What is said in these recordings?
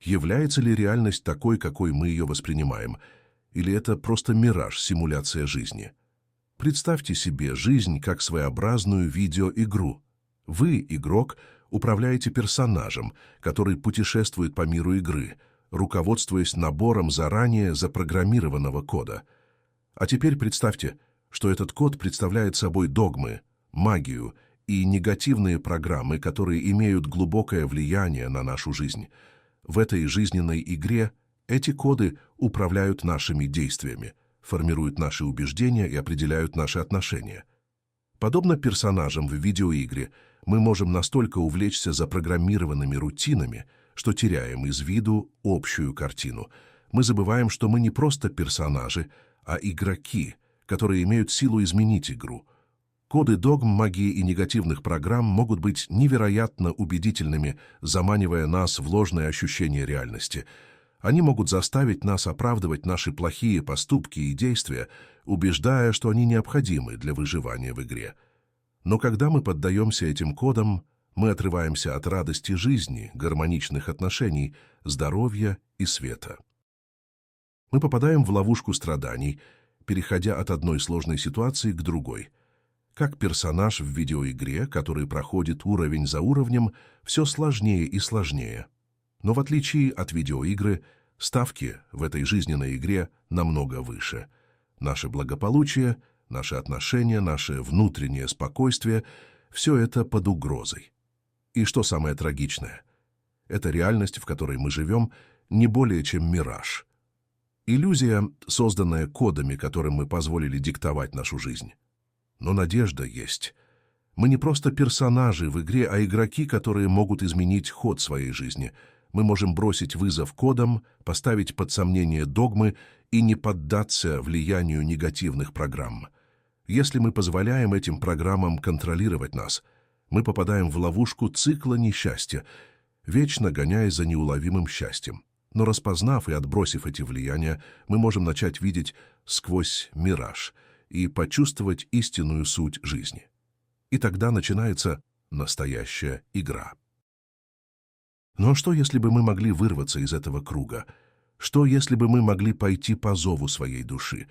Является ли реальность такой, какой мы ее воспринимаем? Или это просто мираж, симуляция жизни? Представьте себе жизнь как своеобразную видеоигру. Вы, игрок, управляете персонажем, который путешествует по миру игры, руководствуясь набором заранее запрограммированного кода. А теперь представьте, что этот код представляет собой догмы, магию и негативные программы, которые имеют глубокое влияние на нашу жизнь. В этой жизненной игре эти коды управляют нашими действиями, формируют наши убеждения и определяют наши отношения. Подобно персонажам в видеоигре, мы можем настолько увлечься запрограммированными рутинами, что теряем из виду общую картину. Мы забываем, что мы не просто персонажи, а игроки, которые имеют силу изменить игру. Коды догм, магии и негативных программ могут быть невероятно убедительными, заманивая нас в ложное ощущение реальности. Они могут заставить нас оправдывать наши плохие поступки и действия, убеждая, что они необходимы для выживания в игре. Но когда мы поддаемся этим кодам, мы отрываемся от радости жизни, гармоничных отношений, здоровья и света. Мы попадаем в ловушку страданий, переходя от одной сложной ситуации к другой. Как персонаж в видеоигре, который проходит уровень за уровнем, все сложнее и сложнее. Но в отличие от видеоигры, ставки в этой жизненной игре намного выше. Наше благополучие, наши отношения, наше внутреннее спокойствие – все это под угрозой. И что самое трагичное? Эта реальность, в которой мы живем, не более чем мираж. Иллюзия, созданная кодами, которым мы позволили диктовать нашу жизнь. Но надежда есть. Мы не просто персонажи в игре, а игроки, которые могут изменить ход своей жизни. Мы можем бросить вызов кодам, поставить под сомнение догмы и не поддаться влиянию негативных программ. Если мы позволяем этим программам контролировать нас, мы попадаем в ловушку цикла несчастья, вечно гоняясь за неуловимым счастьем. Но распознав и отбросив эти влияния, мы можем начать видеть сквозь мираж и почувствовать истинную суть жизни. И тогда начинается настоящая игра. Но что, если бы мы могли вырваться из этого круга? Что, если бы мы могли пойти по зову своей души?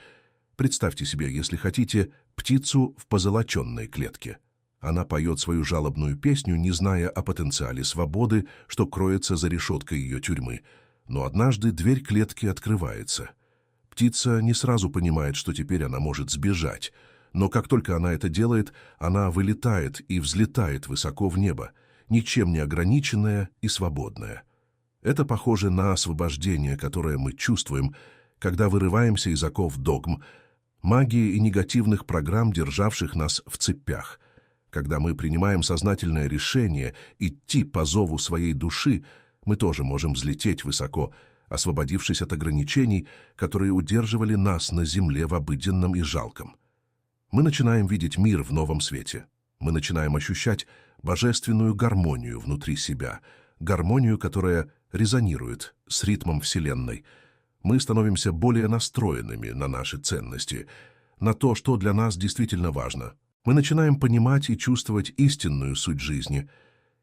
Представьте себе, если хотите, птицу в позолоченной клетке. Она поет свою жалобную песню, не зная о потенциале свободы, что кроется за решеткой ее тюрьмы. Но однажды дверь клетки открывается. Птица не сразу понимает, что теперь она может сбежать, но как только она это делает, она вылетает и взлетает высоко в небо, ничем не ограниченная и свободная. Это похоже на освобождение, которое мы чувствуем, когда вырываемся из оков догм, магии и негативных программ, державших нас в цепях. Когда мы принимаем сознательное решение идти по зову своей души, мы тоже можем взлететь высоко, освободившись от ограничений, которые удерживали нас на земле в обыденном и жалком. Мы начинаем видеть мир в новом свете. Мы начинаем ощущать божественную гармонию внутри себя, гармонию, которая резонирует с ритмом Вселенной. Мы становимся более настроенными на наши ценности, на то, что для нас действительно важно. Мы начинаем понимать и чувствовать истинную суть жизни,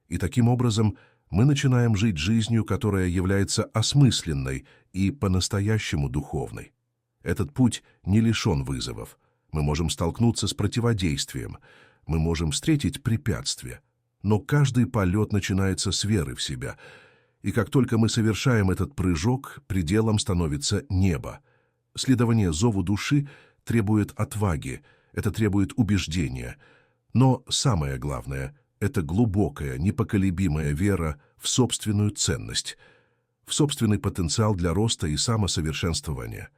и таким образом мы начинаем жить жизнью, которая является осмысленной и по-настоящему духовной. Этот путь не лишен вызовов. Мы можем столкнуться с противодействием, мы можем встретить препятствия, но каждый полет начинается с веры в себя. И как только мы совершаем этот прыжок, пределом становится небо. Следование зову души требует отваги, это требует убеждения. Но самое главное — это глубокая, непоколебимая вера в собственную ценность, в собственный потенциал для роста и самосовершенствования.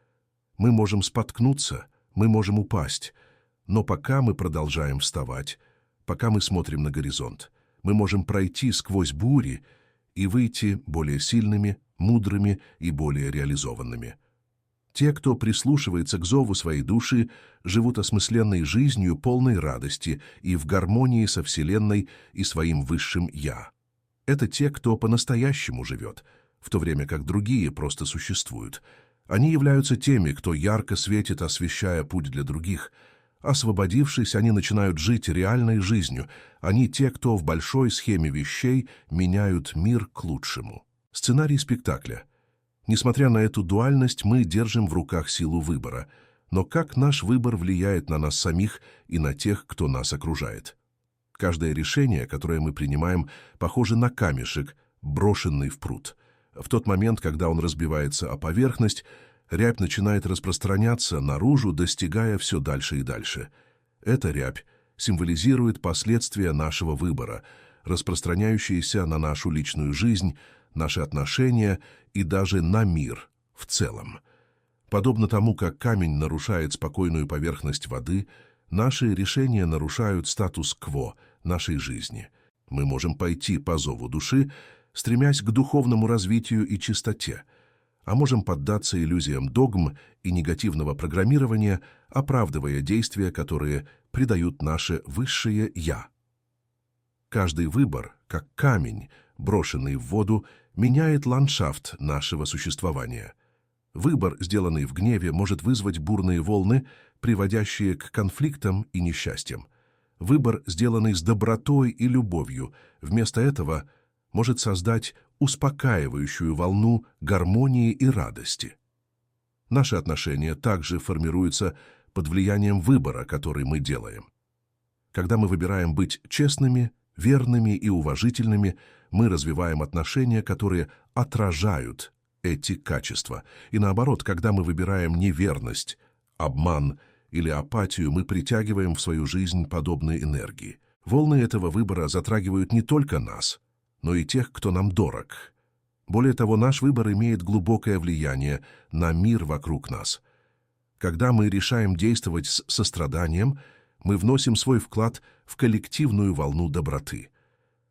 Мы можем споткнуться, мы можем упасть, но пока мы продолжаем вставать, пока мы смотрим на горизонт, мы можем пройти сквозь бури и выйти более сильными, мудрыми и более реализованными. Те, кто прислушивается к зову своей души, живут осмысленной жизнью, полной радости и в гармонии со Вселенной и своим высшим «Я». Это те, кто по-настоящему живет, в то время как другие просто существуют. Они являются теми, кто ярко светит, освещая путь для других. Освободившись, они начинают жить реальной жизнью. Они те, кто в большой схеме вещей меняют мир к лучшему. Сценарий спектакля. Несмотря на эту дуальность, мы держим в руках силу выбора. Но как наш выбор влияет на нас самих и на тех, кто нас окружает? Каждое решение, которое мы принимаем, похоже на камешек, брошенный в пруд. В тот момент, когда он разбивается о поверхность, рябь начинает распространяться наружу, достигая все дальше и дальше. Эта рябь символизирует последствия нашего выбора, распространяющиеся на нашу личную жизнь, наши отношения и даже на мир в целом. Подобно тому, как камень нарушает спокойную поверхность воды, наши решения нарушают статус-кво нашей жизни. Мы можем пойти по зову души, стремясь к духовному развитию и чистоте, а можем поддаться иллюзиям догм и негативного программирования, оправдывая действия, которые придают наше высшее «я». Каждый выбор, как камень, брошенный в воду, меняет ландшафт нашего существования. Выбор, сделанный в гневе, может вызвать бурные волны, приводящие к конфликтам и несчастьям. Выбор, сделанный с добротой и любовью, вместо этого может создать успокаивающую волну гармонии и радости. Наши отношения также формируются под влиянием выбора, который мы делаем. Когда мы выбираем быть честными, верными и уважительными, мы развиваем отношения, которые отражают эти качества. И наоборот, когда мы выбираем неверность, обман или апатию, мы притягиваем в свою жизнь подобные энергии. Волны этого выбора затрагивают не только нас, но и тех, кто нам дорог. Более того, наш выбор имеет глубокое влияние на мир вокруг нас. Когда мы решаем действовать с состраданием, мы вносим свой вклад в коллективную волну доброты.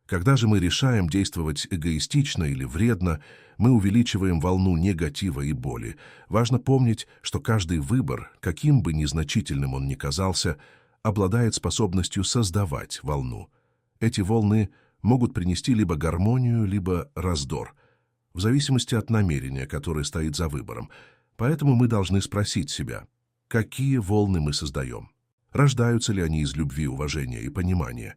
Когда же мы решаем действовать эгоистично или вредно, мы увеличиваем волну негатива и боли. Важно помнить, что каждый выбор, каким бы незначительным он ни казался, обладает способностью создавать волну. Эти волны могут принести либо гармонию, либо раздор, в зависимости от намерения, которое стоит за выбором. Поэтому мы должны спросить себя, какие волны мы создаем? Рождаются ли они из любви, уважения и понимания?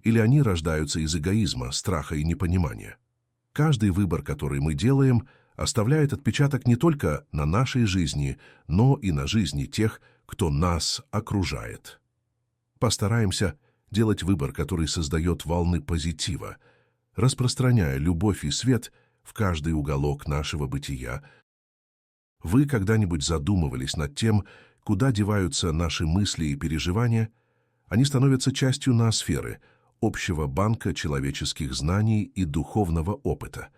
Или они рождаются из эгоизма, страха и непонимания? Каждый выбор, который мы делаем, оставляет отпечаток не только на нашей жизни, но и на жизни тех, кто нас окружает. Постараемся делать выбор, который создает волны позитива, распространяя любовь и свет в каждый уголок нашего бытия. Вы когда-нибудь задумывались над тем, куда деваются наши мысли и переживания? Они становятся частью ноосферы, общего банка человеческих знаний и духовного опыта.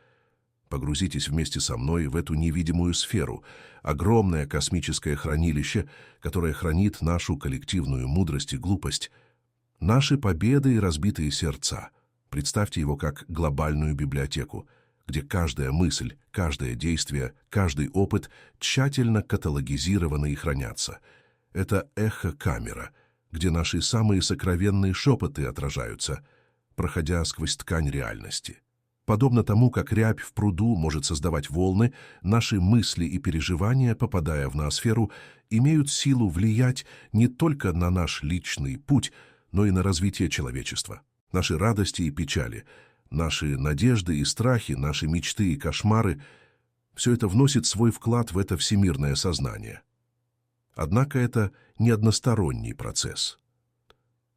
Погрузитесь вместе со мной в эту невидимую сферу, огромное космическое хранилище, которое хранит нашу коллективную мудрость и глупость, наши победы и разбитые сердца. Представьте его как глобальную библиотеку, где каждая мысль, каждое действие, каждый опыт тщательно каталогизированы и хранятся. Это эхо-камера, где наши самые сокровенные шепоты отражаются, проходя сквозь ткань реальности. Подобно тому, как рябь в пруду может создавать волны, наши мысли и переживания, попадая в ноосферу, имеют силу влиять не только на наш личный путь, но и на развитие человечества. Наши радости и печали, наши надежды и страхи, наши мечты и кошмары — все это вносит свой вклад в это всемирное сознание. Однако это не односторонний процесс.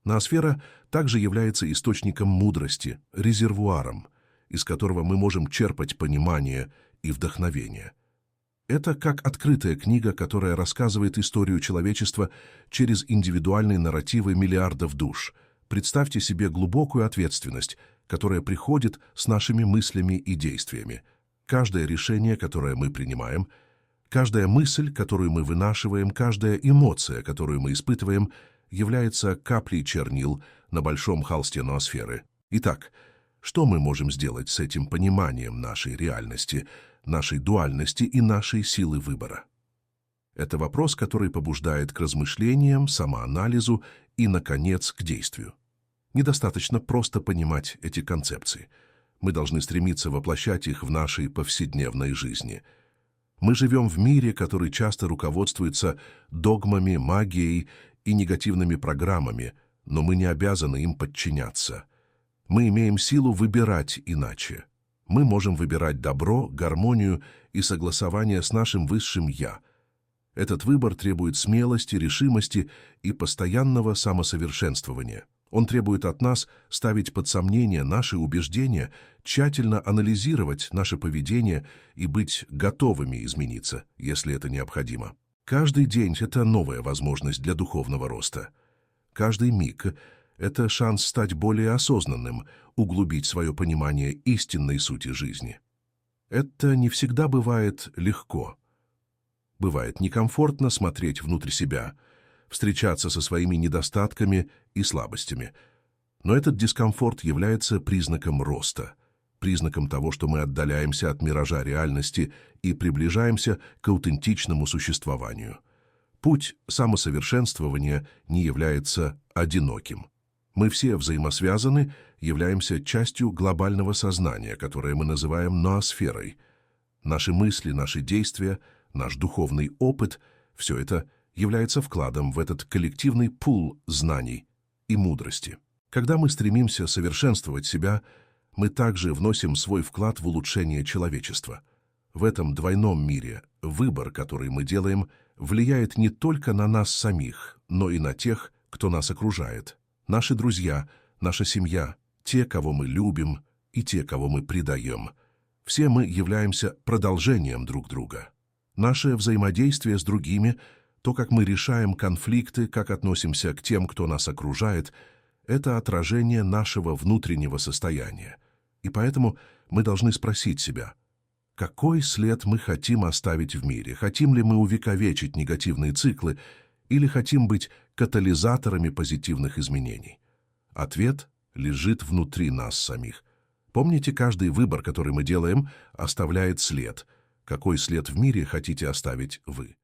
Ноосфера также является источником мудрости, резервуаром, из которого мы можем черпать понимание и вдохновение. Это как открытая книга, которая рассказывает историю человечества через индивидуальные нарративы миллиардов душ. Представьте себе глубокую ответственность, которая приходит с нашими мыслями и действиями. Каждое решение, которое мы принимаем, каждая мысль, которую мы вынашиваем, каждая эмоция, которую мы испытываем, является каплей чернил на большом холсте ноосферы. Итак, что мы можем сделать с этим пониманием нашей реальности, нашей дуальности и нашей силы выбора? Это вопрос, который побуждает к размышлениям, самоанализу и, наконец, к действию. Недостаточно просто понимать эти концепции. Мы должны стремиться воплощать их в нашей повседневной жизни. Мы живем в мире, который часто руководствуется догмами, магией и негативными программами, но мы не обязаны им подчиняться. Мы имеем силу выбирать иначе. Мы можем выбирать добро, гармонию и согласование с нашим высшим «я». Этот выбор требует смелости, решимости и постоянного самосовершенствования. Он требует от нас ставить под сомнение наши убеждения, тщательно анализировать наше поведение и быть готовыми измениться, если это необходимо. Каждый день — это новая возможность для духовного роста. Каждый миг — это шанс стать более осознанным, углубить свое понимание истинной сути жизни. Это не всегда бывает легко. Бывает некомфортно смотреть внутрь себя, встречаться со своими недостатками и слабостями. Но этот дискомфорт является признаком роста, признаком того, что мы отдаляемся от миража реальности и приближаемся к аутентичному существованию. Путь самосовершенствования не является одиноким. Мы все взаимосвязаны, являемся частью глобального сознания, которое мы называем ноосферой. Наши мысли, наши действия, наш духовный опыт — все это является вкладом в этот коллективный пул знаний и мудрости. Когда мы стремимся совершенствовать себя, мы также вносим свой вклад в улучшение человечества. В этом двойном мире выбор, который мы делаем, влияет не только на нас самих, но и на тех, кто нас окружает. Наши друзья, наша семья, те, кого мы любим, и те, кого мы предаем. Все мы являемся продолжением друг друга. Наше взаимодействие с другими, то, как мы решаем конфликты, как относимся к тем, кто нас окружает, это отражение нашего внутреннего состояния. И поэтому мы должны спросить себя, какой след мы хотим оставить в мире? Хотим ли мы увековечить негативные циклы или хотим быть катализаторами позитивных изменений? Ответ лежит внутри нас самих. Помните, каждый выбор, который мы делаем, оставляет след. Какой след в мире хотите оставить вы?